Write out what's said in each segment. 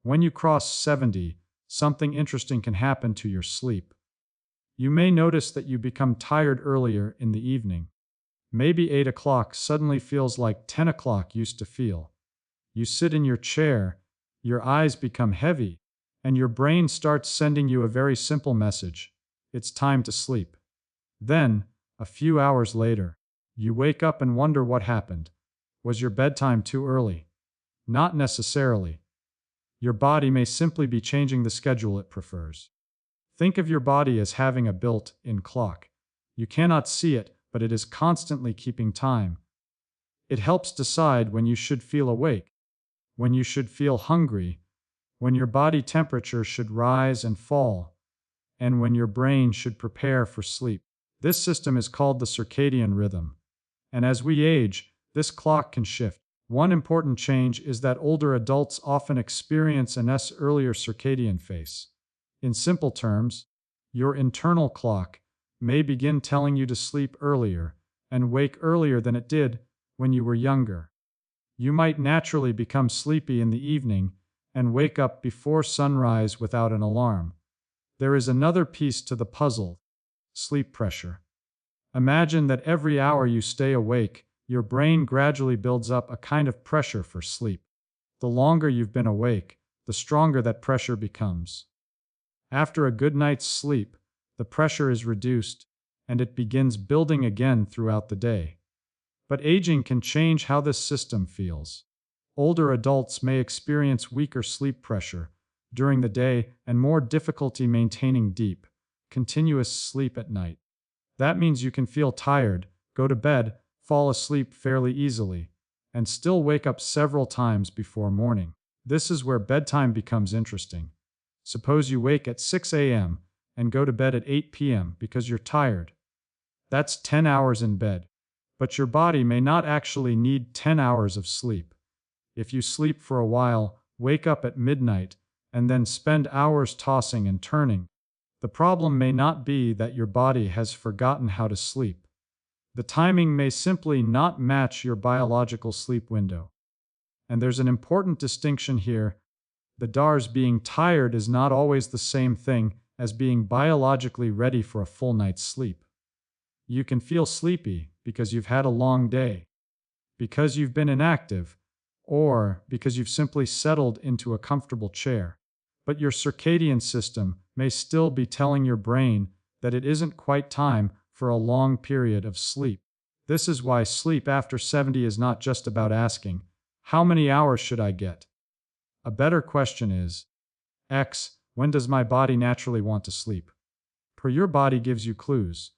When you cross 70, something interesting can happen to your sleep. You may notice that you become tired earlier in the evening. Maybe 8 o'clock suddenly feels like 10 o'clock used to feel. You sit in your chair, your eyes become heavy, and your brain starts sending you a very simple message. It's time to sleep. Then, a few hours later, you wake up and wonder what happened. Was your bedtime too early? Not necessarily. Your body may simply be changing the schedule it prefers. Think of your body as having a built-in clock. You cannot see it, but it is constantly keeping time. It helps decide when you should feel awake, when you should feel hungry, when your body temperature should rise and fall, and when your brain should prepare for sleep. This system is called the circadian rhythm. And as we age, this clock can shift. One important change is that older adults often experience an earlier circadian phase. In simple terms, your internal clock may begin telling you to sleep earlier and wake earlier than it did when you were younger. You might naturally become sleepy in the evening and wake up before sunrise without an alarm. There is another piece to the puzzle: sleep pressure. Imagine that every hour you stay awake, your brain gradually builds up a kind of pressure for sleep. The longer you've been awake, the stronger that pressure becomes. After a good night's sleep, the pressure is reduced, and it begins building again throughout the day. But aging can change how this system feels. Older adults may experience weaker sleep pressure during the day and more difficulty maintaining deep, continuous sleep at night. That means you can feel tired, go to bed, fall asleep fairly easily, and still wake up several times before morning. This is where bedtime becomes interesting. Suppose you wake at 6 a.m. and go to bed at 8 p.m. because you're tired. That's 10 hours in bed. But your body may not actually need 10 hours of sleep. If you sleep for a while, wake up at midnight, and then spend hours tossing and turning, the problem may not be that your body has forgotten how to sleep. The timing may simply not match your biological sleep window. And there's an important distinction here. The DARS being tired is not always the same thing as being biologically ready for a full night's sleep. You can feel sleepy because you've had a long day, because you've been inactive, or because you've simply settled into a comfortable chair. But your circadian system may still be telling your brain that it isn't quite time for a long period of sleep. This is why sleep after 70 is not just about asking, how many hours should I get? A better question is, X, when does my body naturally want to sleep? Your body gives you clues.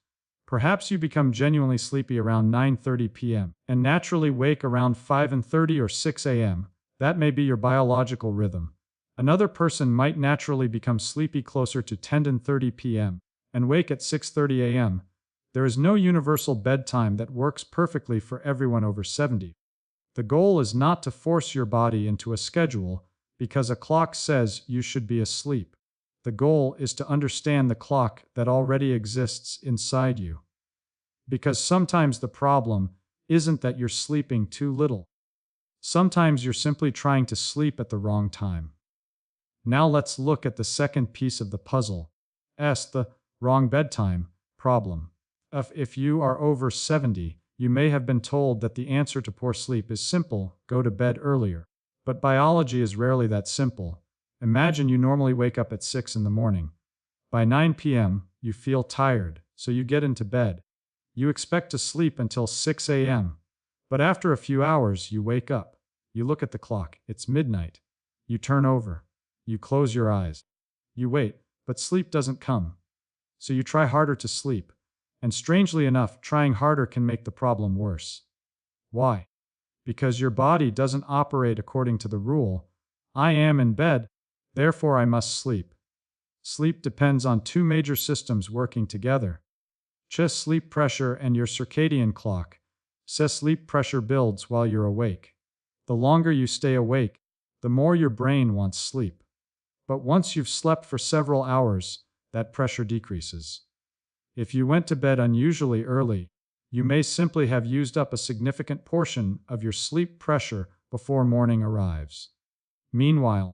Perhaps you become genuinely sleepy around 9:30 p.m. and naturally wake around 5:30 or 6 a.m. That may be your biological rhythm. Another person might naturally become sleepy closer to 10:30 p.m. and wake at 6:30 a.m. There is no universal bedtime that works perfectly for everyone over 70. The goal is not to force your body into a schedule because a clock says you should be asleep. The goal is to understand the clock that already exists inside you. Because sometimes the problem isn't that you're sleeping too little. Sometimes you're simply trying to sleep at the wrong time. Now let's look at the second piece of the puzzle, the wrong bedtime problem. If you are over 70, you may have been told that the answer to poor sleep is simple: go to bed earlier. But biology is rarely that simple. Imagine you normally wake up at 6 in the morning. By 9 p.m., you feel tired, so you get into bed. You expect to sleep until 6 a.m. But after a few hours, you wake up. You look at the clock. It's midnight. You turn over. You close your eyes. You wait, but sleep doesn't come. So you try harder to sleep. And strangely enough, trying harder can make the problem worse. Why? Because your body doesn't operate according to the rule, I am in bed, therefore I must sleep. Sleep depends on two major systems working together: chest sleep pressure and your circadian clock. Sleep pressure builds while you're awake. The longer you stay awake, the more your brain wants sleep. But once you've slept for several hours, that pressure decreases. If you went to bed unusually early, you may simply have used up a significant portion of your sleep pressure before morning arrives. Meanwhile,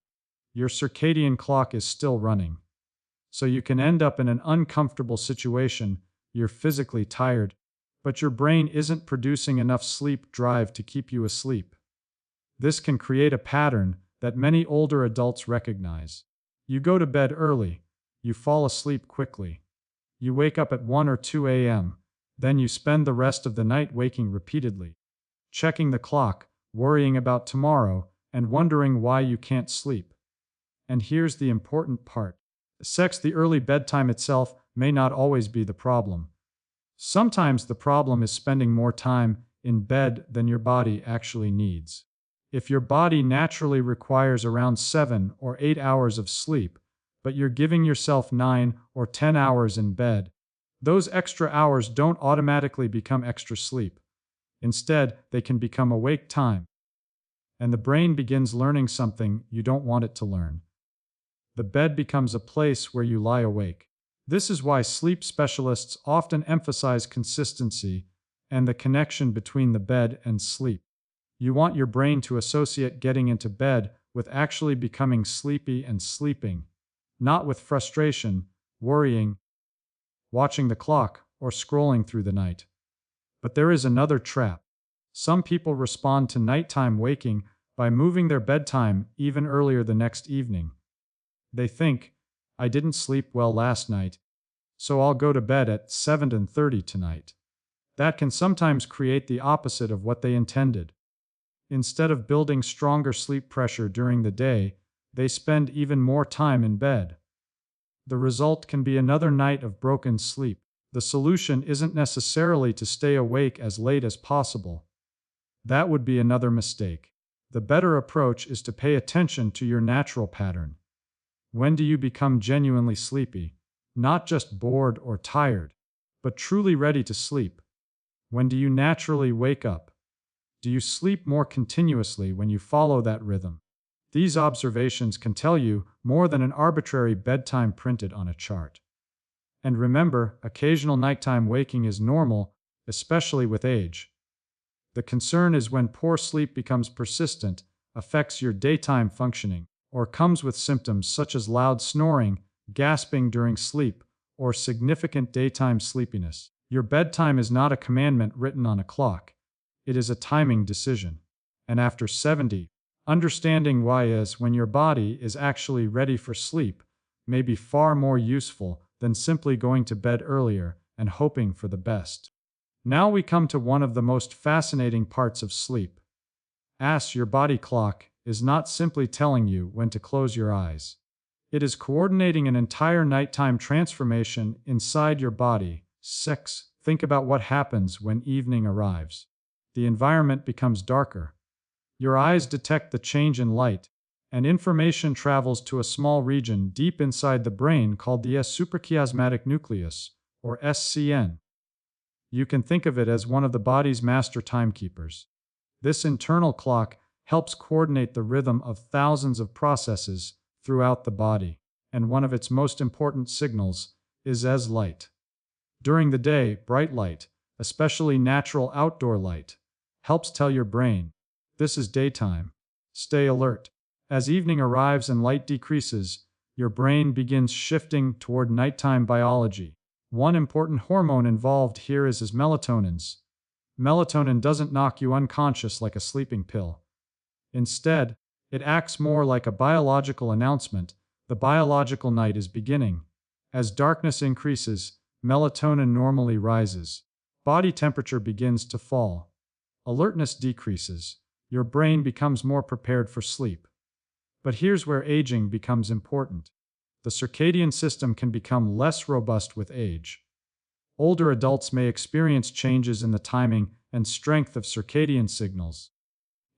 your circadian clock is still running. So you can end up in an uncomfortable situation. You're physically tired, but your brain isn't producing enough sleep drive to keep you asleep. This can create a pattern that many older adults recognize. You go to bed early, you fall asleep quickly. You wake up at 1 or 2 a.m., then you spend the rest of the night waking repeatedly, checking the clock, worrying about tomorrow, and wondering why you can't sleep. And here's the important part. The early bedtime itself may not always be the problem. Sometimes the problem is spending more time in bed than your body actually needs. If your body naturally requires around 7 or 8 hours of sleep, but you're giving yourself 9 or 10 hours in bed, those extra hours don't automatically become extra sleep. Instead, they can become awake time. And the brain begins learning something you don't want it to learn. The bed becomes a place where you lie awake. This is why sleep specialists often emphasize consistency and the connection between the bed and sleep. You want your brain to associate getting into bed with actually becoming sleepy and sleeping, not with frustration, worrying, watching the clock, or scrolling through the night. But there is another trap. Some people respond to nighttime waking by moving their bedtime even earlier the next evening. They think, I didn't sleep well last night, so I'll go to bed at 7:30 tonight. That can sometimes create the opposite of what they intended. Instead of building stronger sleep pressure during the day, they spend even more time in bed. The result can be another night of broken sleep. The solution isn't necessarily to stay awake as late as possible. That would be another mistake. The better approach is to pay attention to your natural pattern. When do you become genuinely sleepy? Not just bored or tired, but truly ready to sleep. When do you naturally wake up? Do you sleep more continuously when you follow that rhythm? These observations can tell you more than an arbitrary bedtime printed on a chart. And remember, occasional nighttime waking is normal, especially with age. The concern is when poor sleep becomes persistent, affects your daytime functioning, or comes with symptoms such as loud snoring, gasping during sleep, or significant daytime sleepiness. Your bedtime is not a commandment written on a clock. It is a timing decision. And after 70, understanding why is when your body is actually ready for sleep may be far more useful than simply going to bed earlier and hoping for the best. Now we come to one of the most fascinating parts of sleep. Your body clock is not simply telling you when to close your eyes. It is coordinating an entire nighttime transformation inside your body. 6. Think about what happens when evening arrives. The environment becomes darker. Your eyes detect the change in light, and information travels to a small region deep inside the brain called the suprachiasmatic nucleus, or SCN. You can think of it as one of the body's master timekeepers. This internal clock helps coordinate the rhythm of thousands of processes throughout the body, and one of its most important signals is as light. During the day, bright light, especially natural outdoor light, helps tell your brain, this is daytime. Stay alert. As evening arrives and light decreases, your brain begins shifting toward nighttime biology. One important hormone involved here is melatonin. Melatonin doesn't knock you unconscious like a sleeping pill. Instead, it acts more like a biological announcement. The biological night is beginning. As darkness increases, melatonin normally rises. Body temperature begins to fall. Alertness decreases. Your brain becomes more prepared for sleep. But here's where aging becomes important. The circadian system can become less robust with age. Older adults may experience changes in the timing and strength of circadian signals,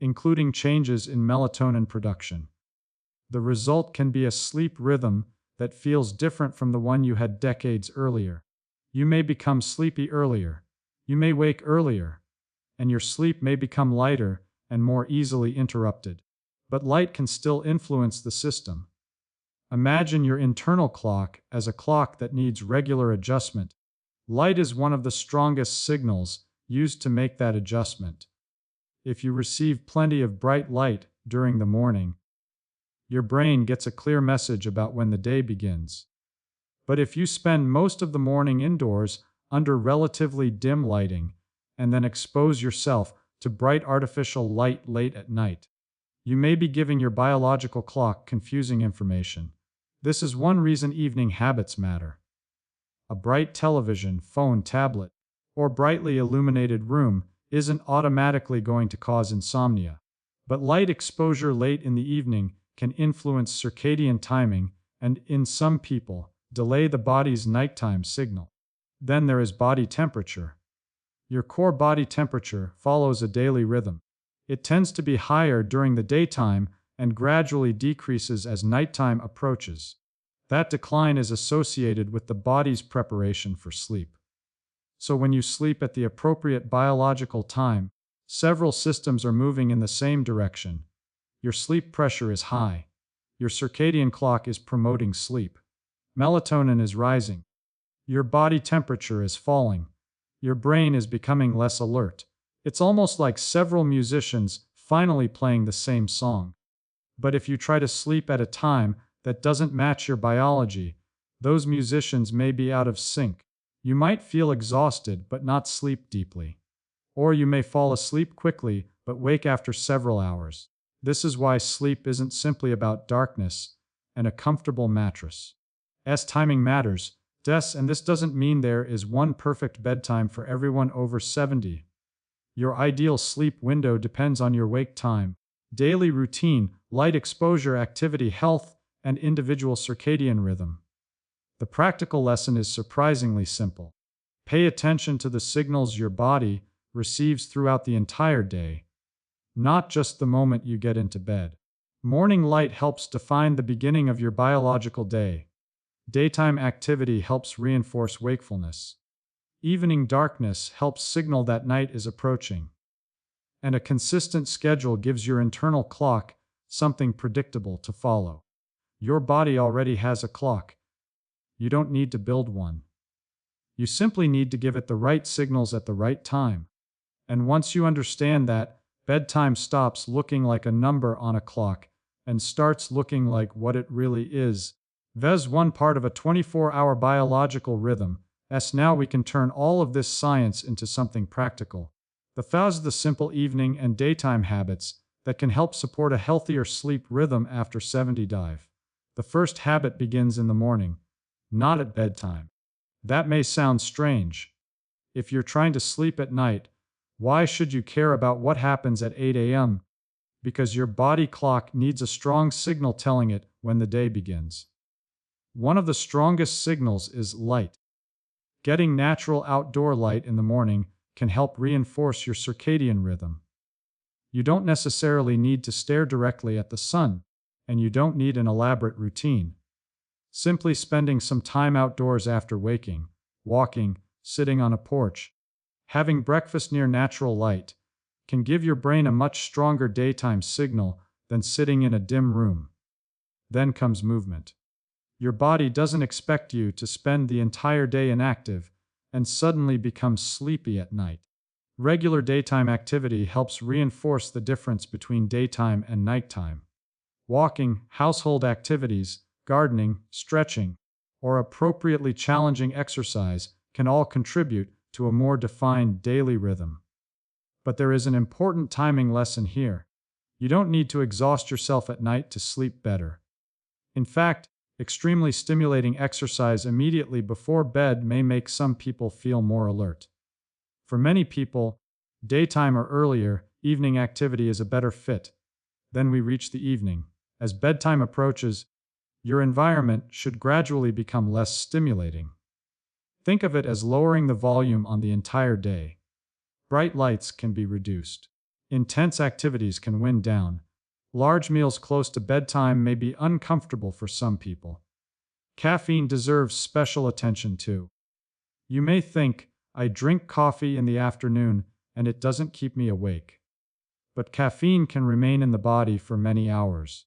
including changes in melatonin production. The result can be a sleep rhythm that feels different from the one you had decades earlier. You may become sleepy earlier. You may wake earlier. And your sleep may become lighter and more easily interrupted. But light can still influence the system. Imagine your internal clock as a clock that needs regular adjustment. Light is one of the strongest signals used to make that adjustment. If you receive plenty of bright light during the morning, Your brain gets a clear message about when the day begins. But if you spend most of the morning indoors under relatively dim lighting and then expose yourself to bright artificial light late at night, you may be giving your biological clock confusing information. This is one reason evening habits matter. A bright television, phone, tablet, or brightly illuminated room isn't automatically going to cause insomnia. But light exposure late in the evening can influence circadian timing and, in some people, delay the body's nighttime signal. Then there is body temperature. Your core body temperature follows a daily rhythm. It tends to be higher during the daytime and gradually decreases as nighttime approaches. That decline is associated with the body's preparation for sleep. So when you sleep at the appropriate biological time, several systems are moving in the same direction. Your sleep pressure is high. Your circadian clock is promoting sleep. Melatonin is rising. Your body temperature is falling. Your brain is becoming less alert. It's almost like several musicians finally playing the same song. But if you try to sleep at a time that doesn't match your biology, those musicians may be out of sync. You might feel exhausted but not sleep deeply. Or you may fall asleep quickly but wake after several hours. This is why sleep isn't simply about darkness and a comfortable mattress. As timing matters, and this doesn't mean there is one perfect bedtime for everyone over 70. Your ideal sleep window depends on your wake time, daily routine, light exposure, activity, health, and individual circadian rhythm. The practical lesson is surprisingly simple. Pay attention to the signals your body receives throughout the entire day, not just the moment you get into bed. Morning light helps define the beginning of your biological day. Daytime activity helps reinforce wakefulness. Evening darkness helps signal that night is approaching. And a consistent schedule gives your internal clock something predictable to follow. Your body already has a clock. You don't need to build one. You simply need to give it the right signals at the right time. And once you understand that, bedtime stops looking like a number on a clock and starts looking like what it really is. There's one part of a 24-hour biological rhythm. Now we can turn all of this science into something practical. The simple evening and daytime habits that can help support a healthier sleep rhythm after 70 dive. The first habit begins in the morning, not at bedtime. That may sound strange. If you're trying to sleep at night, why should you care about what happens at 8 a.m.? Because your body clock needs a strong signal telling it when the day begins. One of the strongest signals is light. Getting natural outdoor light in the morning can help reinforce your circadian rhythm. You don't necessarily need to stare directly at the sun, and you don't need an elaborate routine. Simply spending some time outdoors after waking, walking, sitting on a porch, having breakfast near natural light, can give your brain a much stronger daytime signal than sitting in a dim room. Then comes movement. Your body doesn't expect you to spend the entire day inactive and suddenly become sleepy at night. Regular daytime activity helps reinforce the difference between daytime and nighttime. Walking, household activities, gardening, stretching, or appropriately challenging exercise can all contribute to a more defined daily rhythm. But there is an important timing lesson here. You don't need to exhaust yourself at night to sleep better. In fact, extremely stimulating exercise immediately before bed may make some people feel more alert. For many people, daytime or earlier evening activity is a better fit. Then we reach the evening. As bedtime approaches, your environment should gradually become less stimulating. Think of it as lowering the volume on the entire day. Bright lights can be reduced. Intense activities can wind down. Large meals close to bedtime may be uncomfortable for some people. Caffeine deserves special attention too. You may think, I drink coffee in the afternoon and it doesn't keep me awake. But caffeine can remain in the body for many hours.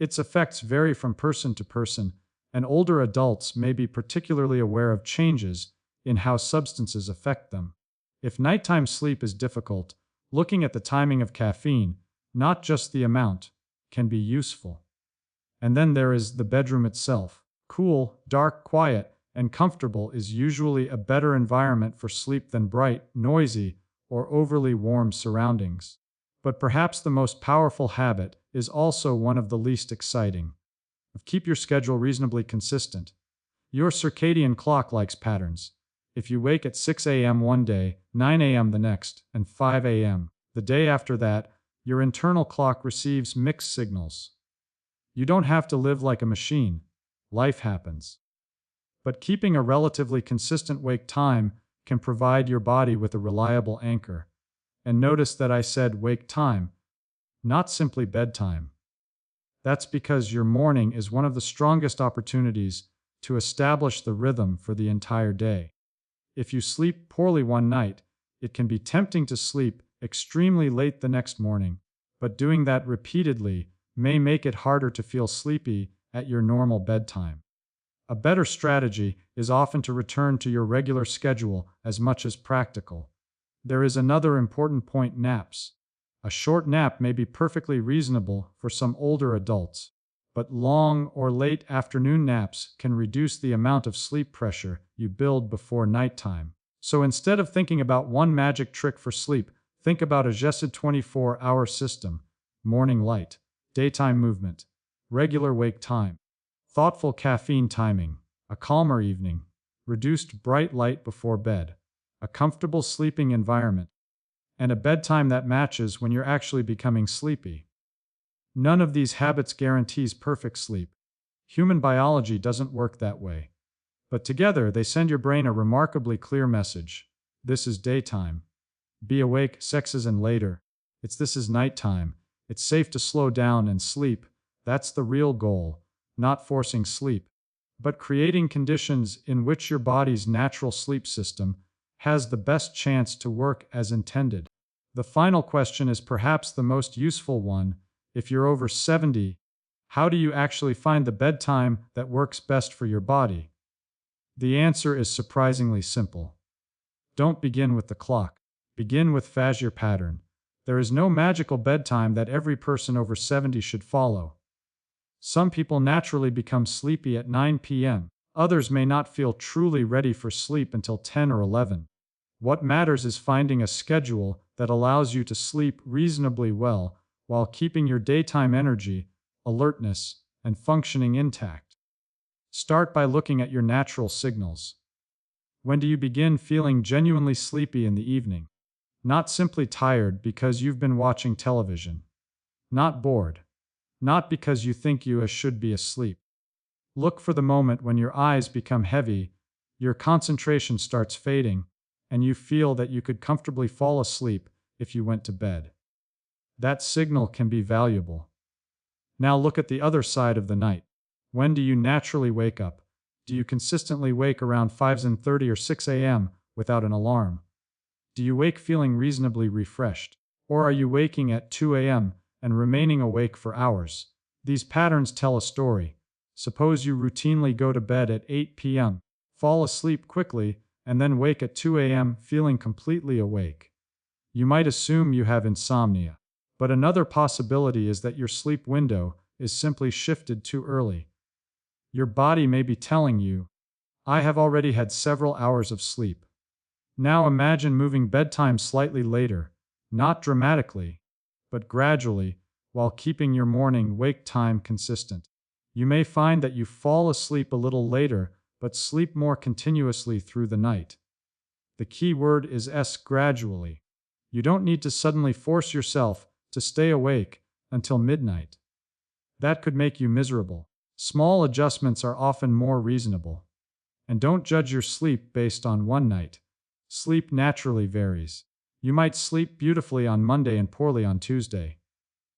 Its effects vary from person to person, and older adults may be particularly aware of changes in how substances affect them. If nighttime sleep is difficult, looking at the timing of caffeine, not just the amount, can be useful. And then there is the bedroom itself. Cool, dark, quiet, and comfortable is usually a better environment for sleep than bright, noisy, or overly warm surroundings. But perhaps the most powerful habit is also one of the least exciting. Keep your schedule reasonably consistent. Your circadian clock likes patterns. If you wake at 6 a.m. one day, 9 a.m. the next, and 5 a.m. the day after that, your internal clock receives mixed signals. You don't have to live like a machine. Life happens. But keeping a relatively consistent wake time can provide your body with a reliable anchor. And notice that I said wake time, not simply bedtime. That's because your morning is one of the strongest opportunities to establish the rhythm for the entire day. If you sleep poorly one night, it can be tempting to sleep extremely late the next morning, but doing that repeatedly may make it harder to feel sleepy at your normal bedtime. A better strategy is often to return to your regular schedule as much as practical. There is another important point: naps. A short nap may be perfectly reasonable for some older adults, but long or late afternoon naps can reduce the amount of sleep pressure you build before nighttime. So instead of thinking about one magic trick for sleep, think about a gested 24-hour system: morning light, daytime movement, regular wake time, thoughtful caffeine timing, a calmer evening, reduced bright light before bed, a comfortable sleeping environment, and a bedtime that matches when you're actually becoming sleepy. None of these habits guarantees perfect sleep. Human biology doesn't work that way. But together they send your brain a remarkably clear message. This is daytime. Be awake, sex is and later. This is nighttime. It's safe to slow down and sleep. That's the real goal, not forcing sleep, but creating conditions in which your body's natural sleep system has the best chance to work as intended. The final question is perhaps the most useful one. If you're over 70, how do you actually find the bedtime that works best for your body? The answer is surprisingly simple. Don't begin with the clock. Begin with Fajr pattern. There is no magical bedtime that every person over 70 should follow. Some people naturally become sleepy at 9 p.m. Others may not feel truly ready for sleep until 10 or 11. What matters is finding a schedule that allows you to sleep reasonably well while keeping your daytime energy, alertness, and functioning intact. Start by looking at your natural signals. When do you begin feeling genuinely sleepy in the evening? Not simply tired because you've been watching television. Not bored. Not because you think you should be asleep. Look for the moment when your eyes become heavy, your concentration starts fading, and you feel that you could comfortably fall asleep if you went to bed. That signal can be valuable. Now look at the other side of the night. When do you naturally wake up? Do you consistently wake around 5:30 or 6 a.m. without an alarm? Do you wake feeling reasonably refreshed? Or are you waking at 2 a.m. and remaining awake for hours? These patterns tell a story. Suppose you routinely go to bed at 8 p.m., fall asleep quickly, and then wake at 2 a.m. feeling completely awake. You might assume you have insomnia. But another possibility is that your sleep window is simply shifted too early. Your body may be telling you, I have already had several hours of sleep. Now imagine moving bedtime slightly later, not dramatically, but gradually, while keeping your morning wake time consistent. You may find that you fall asleep a little later, but sleep more continuously through the night. The key word is gradually. You don't need to suddenly force yourself to stay awake until midnight. That could make you miserable. Small adjustments are often more reasonable. And don't judge your sleep based on one night. Sleep naturally varies. You might sleep beautifully on Monday and poorly on Tuesday.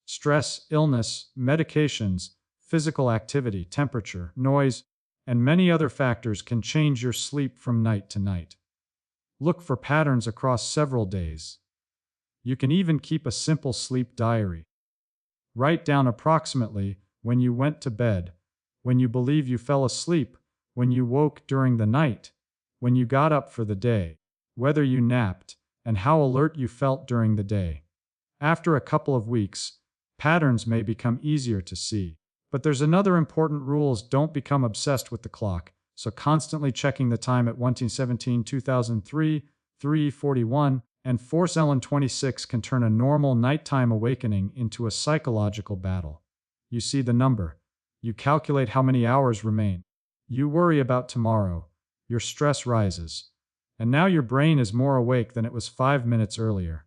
Stress, illness, medications, physical activity, temperature, noise, and many other factors can change your sleep from night to night. Look for patterns across several days. You can even keep a simple sleep diary. Write down approximately when you went to bed, when you believe you fell asleep, when you woke during the night, when you got up for the day, whether you napped, and how alert you felt during the day. After a couple of weeks, patterns may become easier to see. But there's another important rule: is don't become obsessed with the clock. So constantly checking the time at 1:17, 2003, 3:41, and 4:26 can turn a normal nighttime awakening into a psychological battle. You see the number. You calculate how many hours remain. You worry about tomorrow. Your stress rises. And now your brain is more awake than it was 5 minutes earlier.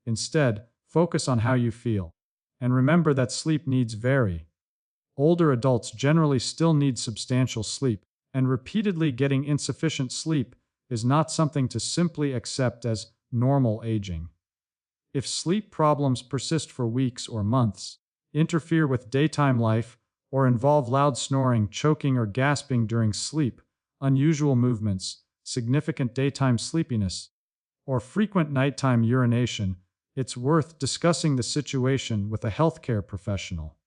Instead, focus on how you feel. And remember that sleep needs vary. Older adults generally still need substantial sleep, and repeatedly getting insufficient sleep is not something to simply accept as normal aging. If sleep problems persist for weeks or months, interfere with daytime life, or involve loud snoring, choking, or gasping during sleep, unusual movements, significant daytime sleepiness, or frequent nighttime urination, it's worth discussing the situation with a healthcare professional.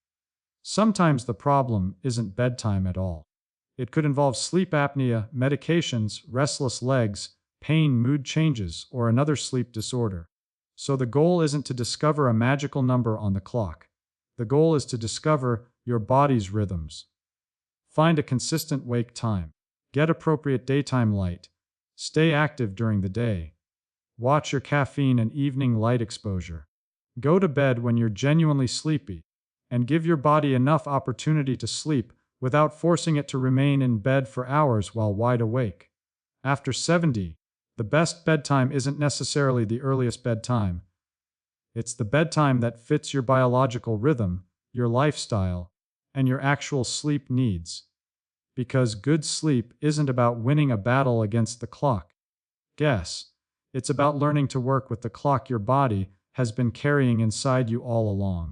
Sometimes the problem isn't bedtime at all. It could involve sleep apnea, medications, restless legs, pain, mood changes, or another sleep disorder. So the goal isn't to discover a magical number on the clock. The goal is to discover your body's rhythms. Find a consistent wake time. Get appropriate daytime light. Stay active during the day. Watch your caffeine and evening light exposure. Go to bed when you're genuinely sleepy, and give your body enough opportunity to sleep without forcing it to remain in bed for hours while wide awake. After 70, the best bedtime isn't necessarily the earliest bedtime. It's the bedtime that fits your biological rhythm, your lifestyle, and your actual sleep needs. Because good sleep isn't about winning a battle against the clock. It's about learning to work with the clock your body has been carrying inside you all along.